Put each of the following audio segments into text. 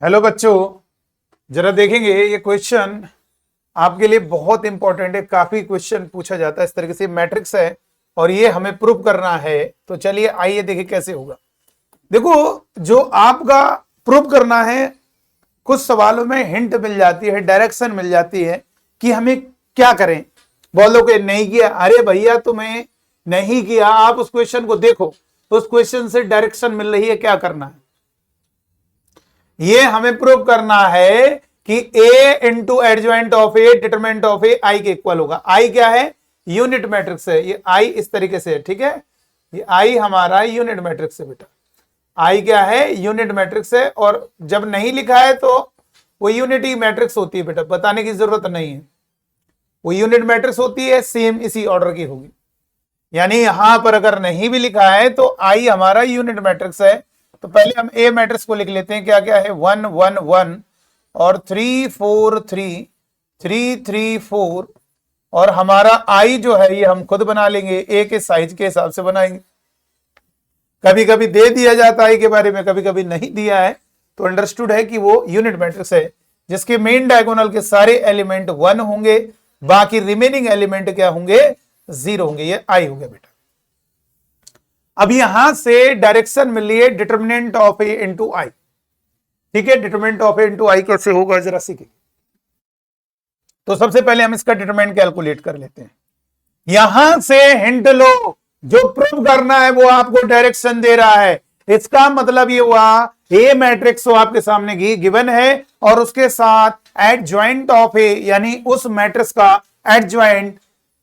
Hello बच्चों, जरा देखेंगे ये क्वेश्चन आपके लिए बहुत इंपॉर्टेंट है। काफी क्वेश्चन पूछा जाता है इस तरीके से। मैट्रिक्स है और ये हमें प्रूव करना है। तो चलिए आइए देखें कैसे होगा। देखो, जो आपका प्रूव करना है, कुछ सवालों में हिंट मिल जाती है, डायरेक्शन मिल जाती है कि हमें क्या करें। बोलोगे नहीं किया, अरे भैया तुम्हें नहीं किया, आप उस क्वेश्चन को देखो तो उस क्वेश्चन से डायरेक्शन मिल रही है क्या करना है। ये हमें प्रूव करना है कि a into adjoint of A determinant of A I के इक्वल होगा। आई क्या है? यूनिट मैट्रिक्स है। ये आई इस तरीके से है, ठीक है। ये आई हमारा यूनिट मैट्रिक्स है बेटा। आई क्या है? यूनिट मैट्रिक्स है। और जब नहीं लिखा है तो वो यूनिटी मैट्रिक्स होती है बेटा, बताने की जरूरत नहीं है। वो यूनिट मैट्रिक्स होती है, सेम इसी ऑर्डर की होगी। यानी यहां पर अगर नहीं भी लिखा है तो आई हमारा यूनिट मैट्रिक्स है। तो पहले हम ए मैट्रिक्स को लिख लेते हैं। क्या क्या है? 1 1 1 और 3 4 3 3 3 4। और हमारा आई जो है ये हम खुद बना लेंगे, ए के साइज के हिसाब से बनाएंगे। कभी कभी दे दिया जाता है के बारे में, कभी कभी नहीं दिया है, तो अंडरस्टूड है कि वो यूनिट मैट्रिक्स है जिसके मेन डायगोनल के सारे एलिमेंट 1 होंगे, बाकी रिमेनिंग एलिमेंट क्या होंगे? 0 होंगे। ये आई हो गया बेटा। अब यहां से डायरेक्शन मिली है डिटर्मिनेंट ऑफ ए इंटू आई। ठीक है, डिटरमिनेंट ऑफ ए इंटू आई कैसे होगा जरा सीखिए। तो सबसे पहले हम इसका डिटरमिनेंट कैलकुलेट कर लेते हैं। यहां से हिंट लो, जो प्रूव करना है वो आपको डायरेक्शन दे रहा है। इसका मतलब ये हुआ ए मैट्रिक्स तो आपके सामने गिवन है और उसके साथ एडजॉइंट ऑफ ए यानी उस मैट्रिक्स का एडजॉइंट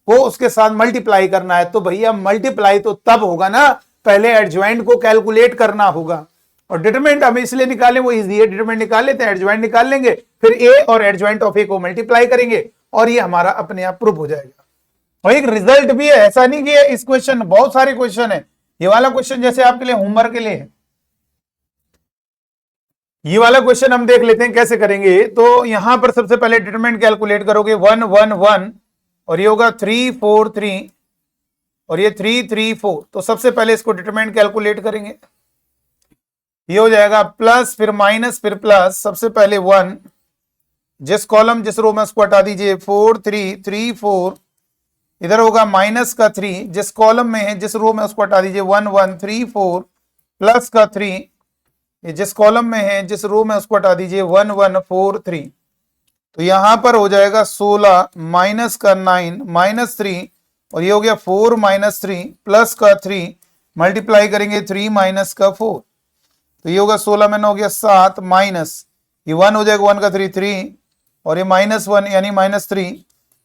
को उसके साथ मल्टीप्लाई करना है। तो भैया मल्टीप्लाई तो तब होगा ना, पहले एडजॉइंट को कैलकुलेट करना होगा। और डिटरमिनेंट हम इसलिए निकालें, वो इजी है, डिटरमिनेंट निकाल लेते हैं, एडजॉइंट निकाल लेंगे, फिर ए और एडजॉइंट ऑफ ए को मल्टीप्लाई करेंगे और ये हमारा अपने आप प्रूव हो जाएगा। और एक रिजल्ट भी है, ऐसा नहीं कि इस क्वेश्चन, बहुत सारे क्वेश्चन है। ये वाला क्वेश्चन जैसे आपके लिए होमवर्क के लिए है, ये वाला क्वेश्चन हम देख लेते हैं कैसे करेंगे। तो यहां पर सबसे पहले डिटरमिनेंट कैलकुलेट करोगे, 1 1 1 और ये होगा 3 4 3 और ये 3 3 4। तो सबसे पहले इसको डिटरमिनेंट कैलकुलेट करेंगे। ये हो जाएगा प्लस फिर माइनस फिर प्लस। सबसे पहले 1, जिस कॉलम जिस रो में उसको हटा दीजिए, 4 3 3 4। इधर होगा माइनस का 3, जिस कॉलम में है जिस रो में उसको हटा दीजिए, 1 1 3 4 प्लस का 3, ये जिस कॉलम में है जिस रो में उसको हटा दीजिए, 1 1 4 3। तो यहां पर हो जाएगा 16 माइनस का 9 माइनस 3 और ये हो गया 4 माइनस 3 प्लस का 3, मल्टीप्लाई करेंगे 3 माइनस का 4। तो ये होगा 16 में 9 हो गया 7 माइनस ये 1 हो जाएगा, 1 का 3 3 और ये माइनस 1 यानी माइनस 3।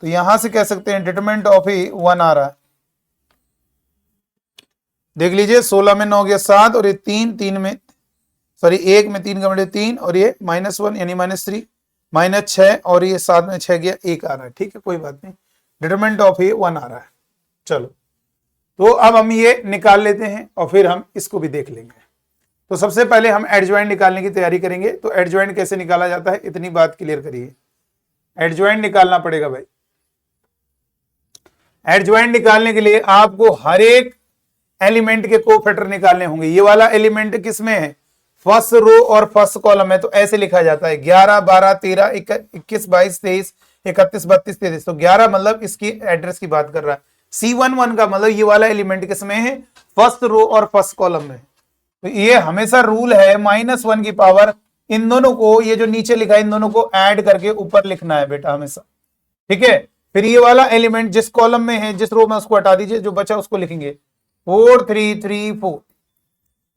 तो यहां से कह सकते हैं डिटरमिनेंट ऑफ ए 1 आ रहा है। देख लीजिए, 16 में 9 हो गया 7 और ये 3 3 में सॉरी 1 में 3 का मतलब 3 और ये माइनस 1 यानी माइनस 3 माइनस 6 और ये 7 में 6 गया 1 आ रहा है। ठीक है, कोई बात नहीं, डिटरमिनेंट ऑफ ए 1 आ रहा है। चलो, तो अब हम ये निकाल लेते हैं और फिर हम इसको भी देख लेंगे। तो सबसे पहले हम एडजॉइंट निकालने की तैयारी करेंगे। तो एडजॉइंट कैसे निकाला जाता है, इतनी बात क्लियर करिए। एडजॉइंट निकालना पड़ेगा भाई। एडजॉइंट निकालने के लिए आपको हर एक एलिमेंट के कोफैक्टर निकालने होंगे। ये वाला एलिमेंट किसमें है? फर्स्ट रो और फर्स्ट कॉलम है। तो ऐसे लिखा जाता है 11 12 13 21 22 23 31 32 33। तो 11 मतलब इसकी एड्रेस की बात कर रहा है। C11 का मतलब ये वाला एलिमेंट किसमें है? फर्स्ट रो और फर्स्ट कॉलम में। तो ये हमेशा रूल है -1 की पावर, इन दोनों को, ये जो नीचे लिखा है, इन दोनों को ऐड करके ऊपर लिखना है बेटा हमेशा। ठीक है, फिर ये वाला एलिमेंट जिस कॉलम में है जिस रो में उसको हटा दीजिए, जो बचा उसको लिखेंगे 4 3 3 4।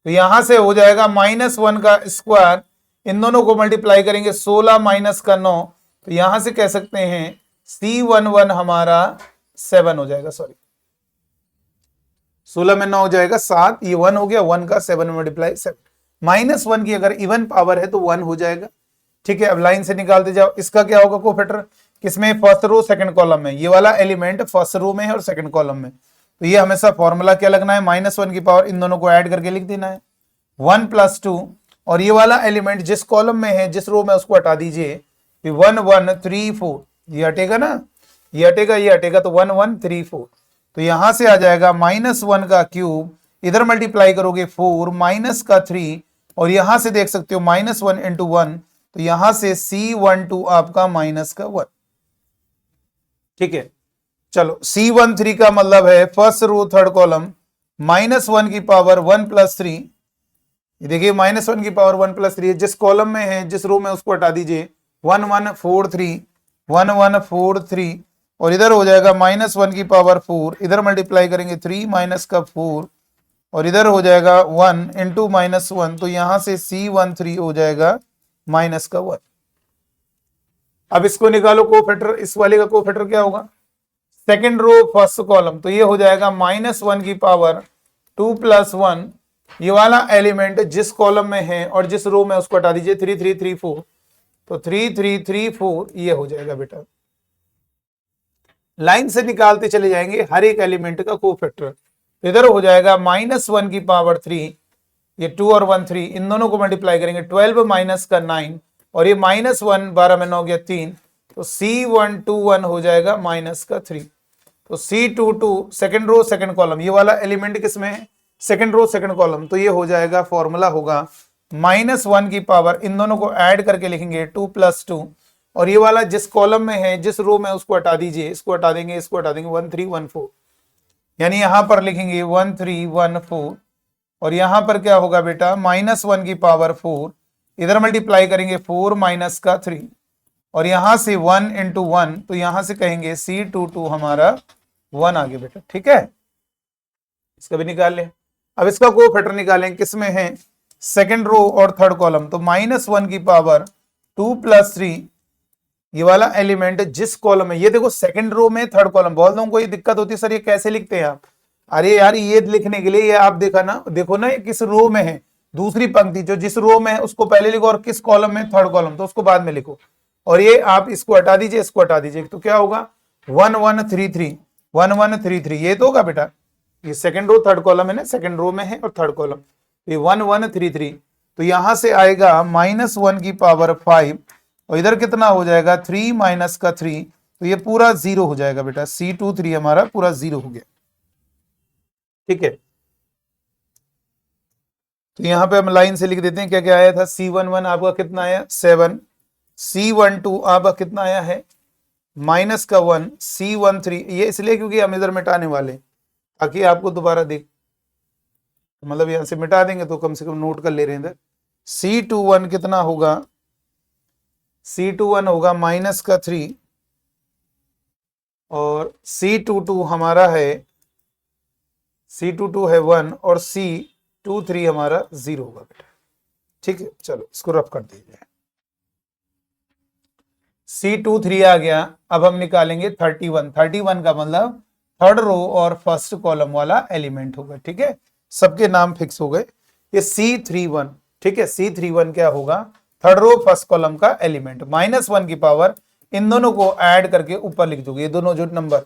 तो यहां से हो जाएगा -1 का स्क्वायर, इन दोनों को मल्टीप्लाई करेंगे 16 माइनस का 9। तो यहां से कह सकते हैं C11 हमारा 7 हो जाएगा। सॉरी, 16 में 9 हो जाएगा 7, ये 1 हो गया, 1 का 7 में मल्टीप्लाई 7। -1 की अगर इवन पावर है तो 1 हो जाएगा। ठीक है, अब लाइन से निकालते जाओ। इसका क्या होगा कोफैक्टर? किसमें? फर्स्ट रो सेकंड कॉलम में। ये वाला एलिमेंट फर्स्ट रो में है और सेकंड कॉलम में। तो ये हमेशा फॉर्मूला क्या लगना है? -1 की पावर, इन दोनों को ऐड करके लिख देना है 1 + 2 और ये वाला एलिमेंट जिस कॉलम में है जिस रो में उसको हटा दीजिए, 1 1 3 4। ये हटेगा ना, ये हटेगा, ये हटेगा, तो 1 1 3 4। तो यहां से आ जाएगा -1 का क्यूब, इधर मल्टीप्लाई करोगे 4 माइनस का 3 और यहां से देख सकते हो -1 इंटू 1, तो यहां से C12 आपका -1। ठीक है, चलो C13 का मतलब है फर्स्ट रो थर्ड कॉलम -1 की पावर 1 + 3। ये देखिए -1 की पावर 1 + 3 जिस कॉलम में है, जिस रो में, उसको हटा दीजिए। 1 1 4 3 1 1 4 3 और इधर हो जाएगा -1 की पावर 4, इधर मल्टीप्लाई करेंगे 3 माइनस का 4 और इधर हो जाएगा 1 इंटू -1, तो यहां से C13 हो जाएगा -1। अब इसको निकालो कोफैक्टर, इस वाले का कोफैक्टर क्या होगा, सेकंड रो फर्स्ट कॉलम, तो ये हो जाएगा -1 की पावर 2 + 1। ये वाला एलिमेंट जिस कॉलम में है और जिस रो में, उसको हटा दीजिए। 3 3 3 4, तो 3 3 3 4 ये हो जाएगा बेटा। लाइन से निकालते चले जाएंगे हर एक एलिमेंट का कोफैक्टर। इधर हो जाएगा -1 की पावर 3, ये 2 और 1 3, इन दोनों को मल्टीप्लाई करेंगे 12 माइनस का 9 और ये -1 12 में 9 गया 3, तो C121 हो जाएगा -3। तो C22 second row second column, ये वाला एलिमेंट किसमें है, सेकंड रो सेकंड कॉलम, तो ये हो जाएगा, फॉर्मूला होगा -1 की पावर, इन दोनों को ऐड करके लिखेंगे 2 + 2 और ये वाला जिस कॉलम में है, जिस रो में, उसको हटा दीजिए। इसको हटा देंगे, इसको हटा देंगे, 1 3 1 4, यानी यहां पर लिखेंगे 1 3 1 4 और यहां पर क्या होगा बेटा, -1 की पावर 4, इधर मल्टीप्लाई करेंगे 4 माइनस का 3 और यहां से 1 इंटू 1, तो यहां से कहेंगे C22 हमारा 1 आ गया बेटा। ठीक है, इसका भी निकाल लें। अब इसका कोफैक्टर निकालें, किसमें है, सेकंड रो और थर्ड कॉलम, तो -1 की पावर 2 + 3, ये वाला एलिमेंट जिस कॉलम है, ये देखो सेकंड रो में थर्ड कॉलम। बोल दो कोई दिक्कत होती है सर ये कैसे लिखते हैं आप, अरे यार ये लिखने के लिए ये आप देखो ना ये किस रो में है, दूसरी पंक्ति जो जिस रो में है उसको पहले लिखो और किस कॉलम में, थर्ड कॉलम, तो उसको बाद में लिखो। और ये आप इसको हटा दीजिए, इसको हटा दीजिए, तो क्या होगा 1 1 3 3 1 1 3 3, ये तो होगा बेटा, ये सेकंड रो थर्ड कॉलम है ना, सेकंड रो में है और थर्ड कॉलम, ये 1 1 3 3, तो यहां से आएगा -1 की पावर 5 और इधर कितना हो जाएगा 3 माइनस का 3, तो ये पूरा 0 हो जाएगा बेटा। C23 हमारा पूरा 0 हो गया। ठीक है, तो यहां पे हम लाइन से लिख देते हैं क्या क्या आया था। C11 आपका कितना आया 7, C12 आपका कितना आया है -1, C13 ये इसलिए क्योंकि हम इधर मिटाने वाले ताकि आपको दोबारा देख, मतलब यहां से मिटा देंगे तो कम से कम नोट कर ले रहे हैं। C21 कितना होगा, C21 होगा -3 और C22 हमारा है, C22 है 1 और C23 हमारा 0 होगा बेटा। ठीक है, चलो इसको रफ कर दीजिए। C23 आ गया। अब हम निकालेंगे 31। 31 का मतलब थर्ड रो और फर्स्ट कॉलम वाला एलिमेंट होगा। ठीक है, सबके नाम फिक्स हो गए। ये C31, ठीक है, C31 क्या होगा, थर्ड रो फर्स्ट कॉलम का एलिमेंट। -1 की पावर, इन दोनों को ऐड करके ऊपर लिख दोगे, ये दोनों जो नंबर।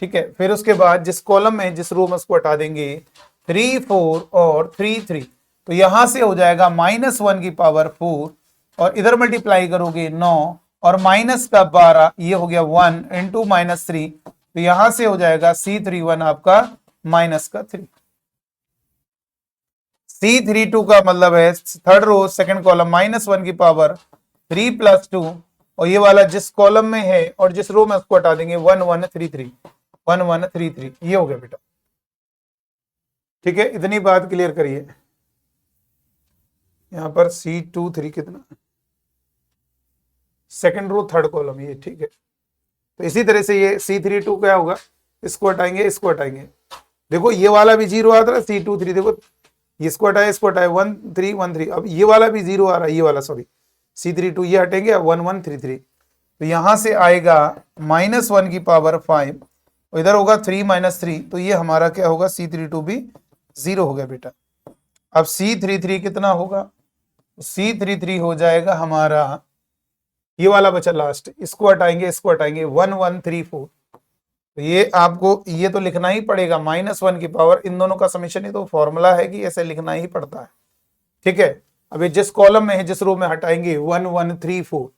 ठीक है, फिर उसके बाद जिस कॉलम में जिस रो में उसको हटा देंगे 3 4 और 3 3, तो यहां से हो जाएगा -1 की पावर 4 और इधर मल्टीप्लाई करोगे 9 और माइनस का 12, ये हो गया 1 इंटू -3, तो यहां से हो जाएगा C31 आपका -3। C32 का मतलब है थर्ड रो सेकंड कॉलम, -1 की पावर 3 + 2 और ये वाला जिस कॉलम में है और जिस रो में उसको हटा देंगे 1 1 3 3 1 1 3 3, ये हो गया बेटा। ठीक है, इतनी बात क्लियर करिए। यहां पर C23 कितना, सेकंड रो थर्ड कॉलम ये। ठीक है, तो इसी तरह से ये C32 क्या होगा, इसको हटाएंगे, इसको हटाएंगे, देखो ये वाला भी 0 आता है। C23 देखो, इसको हटाए, इसको हटाए, 1 3 1 3, अब ये वाला भी 0 आ रहा है, ये वाला सॉरी C32, ये हटेंगे 1 1 3 3, तो यहां से आएगा -1 की पावर 5 और इधर होगा 3 -3, तो ये हमारा क्या होगा, C32 भी 0 हो गया बेटा। अब C33 कितना होगा, C33 हो जाएगा हमारा, ये वाला बचा लास्ट, इसको हटाएंगे, इसको हटाएंगे, 1 1 3 4, तो ये आपको ये तो लिखना ही पड़ेगा, -1 की पावर, इन दोनों का समेशन, ही तो फॉर्मूला है कि ऐसे लिखना ही पड़ता है। ठीक है, अब ये जिस कॉलम में है जिस रो में हटाएंगे 1 1 3 4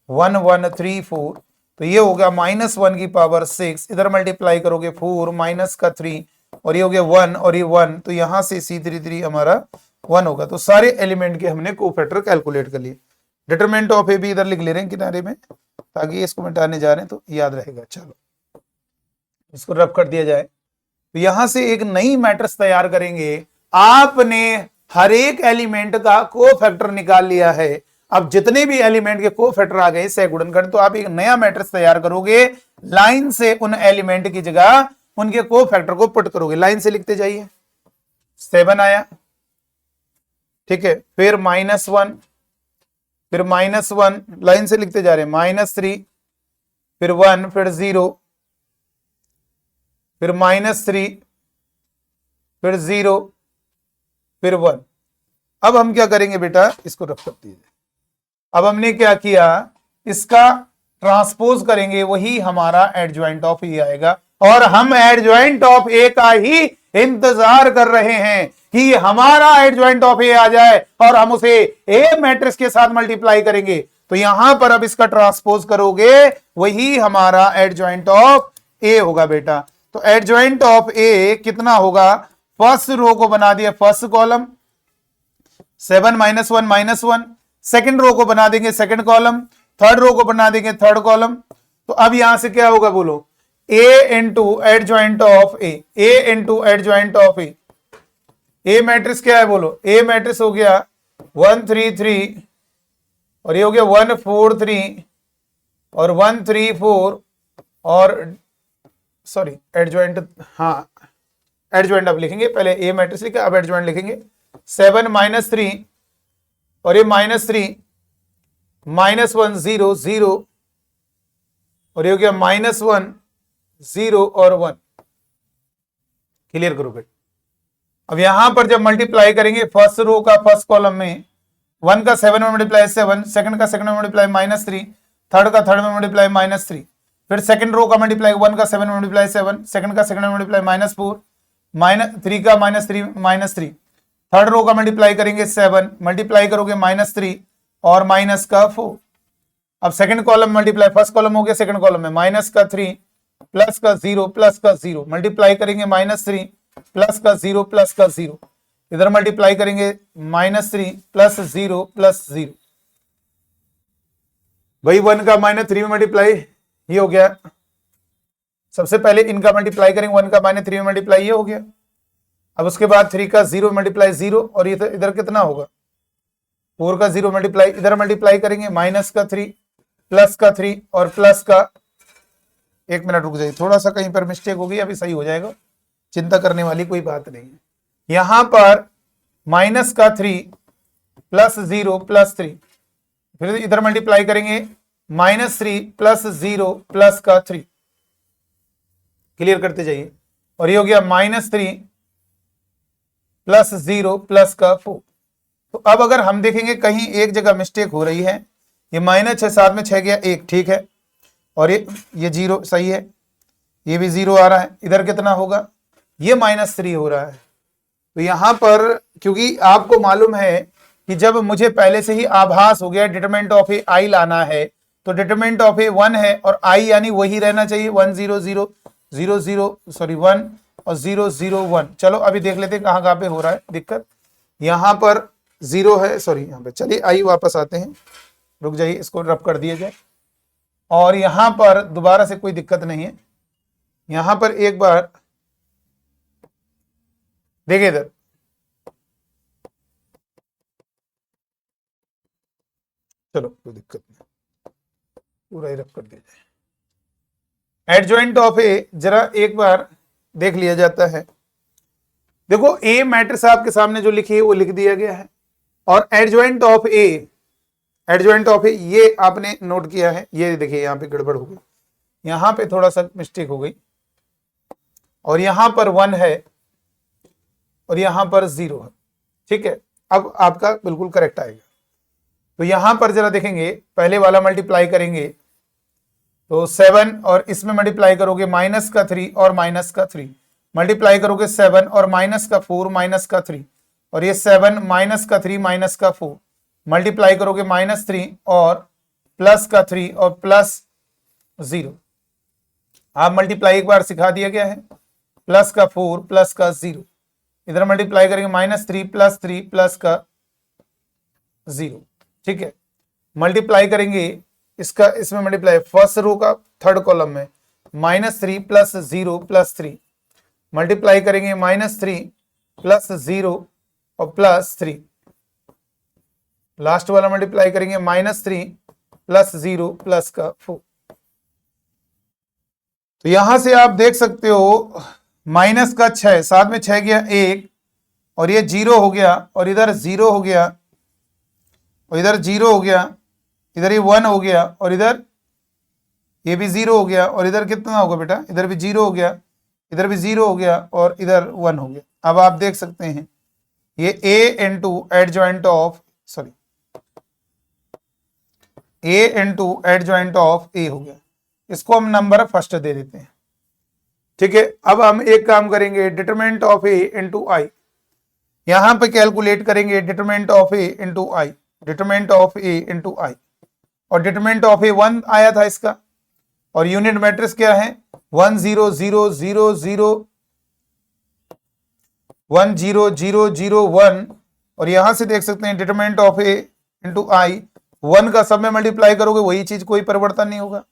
1 1 3 4, तो ये हो गया -1 की पावर 6, इधर मल्टीप्लाई करोगे 4 माइनस का 3 और ये हो गया 1 और ये 1, तो यहां से C33 हमारा 1 होगा। तो सारे एलिमेंट के हमने कोफैक्टर कैलकुलेट कर लिए। डिटरमिनेंट ऑफ ए भी इधर लिख ले रहे हैं किनारे में, ताकि इसको मिटाने जा रहे हैं तो याद रहेगा। चलो इसको रब कर दिया जाए। तो यहां से एक नई मैट्रिक्स तैयार करेंगे। आपने हर एक एलिमेंट का कोफैक्टर निकाल लिया है। अब जितने भी एलिमेंट के कोफैक्टर आ गए से गुणनखंड, तो आप एक नया मैट्रिक्स तैयार करोगे। लाइन से उन एलिमेंट की जगह उनके कोफैक्टर को पुट करोगे। लाइन से लिखते जाइए। 7 आया, ठीक है, फिर -1, फिर -1, लाइन से लिखते जा रहे हैं, -3, फिर 1, फिर 0, फिर -3, फिर 0, फिर 1। अब हम क्या करेंगे बेटा, इसको रख सकते हैं। अब हमने क्या किया, इसका ट्रांसपोज करेंगे, वही हमारा एडजॉइंट ऑफ ए आएगा। और हम एडजॉइंट ऑफ ए का ही इंतजार कर रहे हैं कि हमारा एडजॉइंट ऑफ ए आ जाए और हम उसे ए मैट्रिक्स के साथ मल्टीप्लाई करेंगे। तो यहां पर अब इसका ट्रांसपोज करोगे, वही हमारा एडजॉइंट ऑफ ए होगा बेटा। तो एडजॉइंट ऑफ ए कितना होगा, फर्स्ट रो को बना दिया फर्स्ट कॉलम, 7 -1 -1। सेकंड रो को बना देंगे सेकंड कॉलम, थर्ड रो को बना देंगे थर्ड कॉलम। तो अब यहां से क्या होगा बोलो, A into adjoint of A, A into adjoint of A. A matrix क्या है बोलो, ए मैट्रिक्स हो गया 1 3 3, और ये हो गया 1 4 3 और 1 3 4, और सॉरी एडजॉइंट, हाँ एडजॉइंट अब लिखेंगे, पहले ए मैट्रिक्स लिखा, अब एडजॉइंट लिखेंगे। 7 -3 और ये -3, -1 0 0, और ये हो गया -1 0 और 1। क्लियर करो बेटा। अब यहां पर जब मल्टीप्लाई करेंगे फर्स्ट रो का फर्स्ट कॉलम में, 1 का 7 में मल्टीप्लाई 7, सेकंड का सेकंड में मल्टीप्लाई -3, थर्ड का थर्ड में मल्टीप्लाई -3, फिर सेकंड रो का मल्टीप्लाई 1 का 7 में मल्टीप्लाई 7, सेकंड का सेकंड में मल्टीप्लाई -4, -3 का -3, थर्ड रो का मल्टीप्लाई करेंगे 7, मल्टीप्लाई करोगे -3 और माइनस का 4। अब second column multiply first column हो गया, सेकंड कॉलम में माइनस का 3 प्लस का 0 प्लस का 0, मल्टीप्लाई करेंगे -3 प्लस का 0 प्लस का 0, इधर मल्टीप्लाई करेंगे -3 प्लस 0 प्लस 0। वही 1 का -3 में मल्टीप्लाई ये हो गया। सबसे पहले इनका मल्टीप्लाई करेंगे, 1 का -3 में मल्टीप्लाई ये हो गया। अब उसके बाद 3 का 0 मल्टीप्लाई 0, और ये इधर कितना होगा 4 का 0 मल्टीप्लाई, इधर मल्टीप्लाई करेंगे -3 प्लस का 3 और प्लस का, 1 मिनट रुक जाइए, थोड़ा सा कहीं पर मिस्टेक होगी, अभी सही हो जाएगा, चिंता करने वाली कोई बात नहीं है। यहां पर -3 प्लस 0 प्लस 3, फिर इधर मल्टीप्लाई करेंगे -3 प्लस 0 प्लस का 3। क्लियर करते जाइए। और ये हो गया -3 प्लस 0 प्लस का 4। तो अब अगर हम देखेंगे कहीं एक जगह मिस्टेक हो रही है, ये -6 7 में 6 गया 1, ठीक है, और ये 0 सही है, ये भी 0 आ रहा है, इधर कितना होगा, ये -3 हो रहा है। तो यहां पर क्योंकि आपको मालूम है कि जब मुझे पहले से ही आभास हो गया डिटरमिनेंट ऑफ ए आई लाना है, तो डिटरमिनेंट ऑफ ए 1 है और आई यानी वही रहना चाहिए, 1 0 0 0 0 सॉरी 1 और 0 0 1। चलो अभी देख लेते हैं कहां पे हो रहा है दिक्कत। यहां पर 0 है, सॉरी यहां पे, चलिए आई वापस आते हैं, रुक जाइए, इसको रब कर दिया जाए। और यहां पर दोबारा से कोई दिक्कत नहीं है। यहां पर एक बार देखिए इधर, चलो कोई दिक्कत नहीं, पूरा ही रब कर दिया जाए। एडजॉइंट ऑफ ए जरा एक बार देख लिया जाता है। देखो ए मैट्रिक्स आपके सामने जो लिखी है वो लिख दिया गया है, और adjoint of A, adjoint of A ये आपने नोट किया है, ये देखिए यहां पे गड़बड़ हो गई, यहां पे थोड़ा सा मिस्टेक हो गई, और यहां पर 1 है और यहां पर 0 है, ठीक है। अब आपका बिल्कुल करेक्ट आएगा। तो यहां पर जरा देखेंगे, पहले वाला मल्टीप्लाई करेंगे तो 7 और इसमें मल्टीप्लाई करोगे -3 और -3, मल्टीप्लाई करोगे 7 और -4 -3, और ये 7 -3 -4, मल्टीप्लाई करोगे -3 और +3 और +0। आप मल्टीप्लाई एक बार सिखा दिया गया है, +4 +0, इधर मल्टीप्लाई करेंगे -3 +3 का 0, ठीक है। मल्टीप्लाई करेंगे इसका, इसमें मल्टीप्लाई फर्स्ट रो का थर्ड कॉलम में -3 + 0 + 3, मल्टीप्लाई करेंगे -3 + 0 और +3, लास्ट वाला मल्टीप्लाई करेंगे -3 + 0 का 4। तो यहां से आप देख सकते हो माइनस का 6, साथ में 6 गया 1 और ये 0 हो गया और इधर 0 हो गया और इधर 0 हो गया, इधर ये 1 हो गया और इधर ये भी 0 हो गया और इधर कितना होगा बेटा, इधर भी 0 हो गया, इधर भी 0 हो गया और इधर 1 हो गया। अब आप देख सकते हैं ये a into adjoint of a हो गया। इसको हम नंबर फर्स्ट दे देते हैं, ठीक है। अब हम एक काम करेंगे, determinant of a into I, यहां पे कैलकुलेट करेंगे determinant of a into I, determinant of a into I, और डिटरमिनेंट ऑफ a 1 आया था इसका, और यूनिट मैट्रिक्स क्या है 1 0 0 0 0 1 0 0 0 1, और यहां से देख सकते हैं डिटरमिनेंट ऑफ a इंटू आई, 1 का सब में मल्टीप्लाई करोगे वही चीज, कोई परिवर्तन नहीं होगा।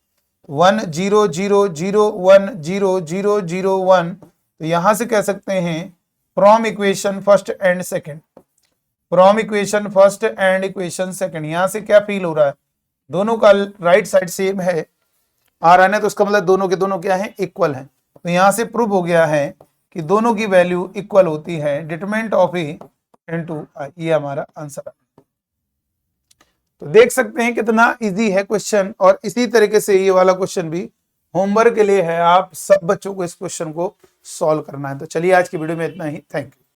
1 0 0 0 1 0 0 0 1, तो यहां से कह सकते हैं from equation first and second, from equation first and equation second, यहां से क्या फील हो रहा है, दोनों का राइट साइड सेम है आ रहा है, तो उसका मतलब दोनों के दोनों क्या है, इक्वल है। तो यहां से प्रूव हो गया है कि दोनों की वैल्यू इक्वल होती है, डिटरमिनेंट ऑफ ए इंटू आई, ये हमारा आंसर है। तो देख सकते हैं कितना इजी है क्वेश्चन, और इसी तरीके से ये वाला क्वेश्चन भी होमवर्क के लिए है, आप सब बच्चों को इस क्वेश्चन को सॉल्व करना है। तो चलिए आज की वीडियो में इतना ही, थैंक यू।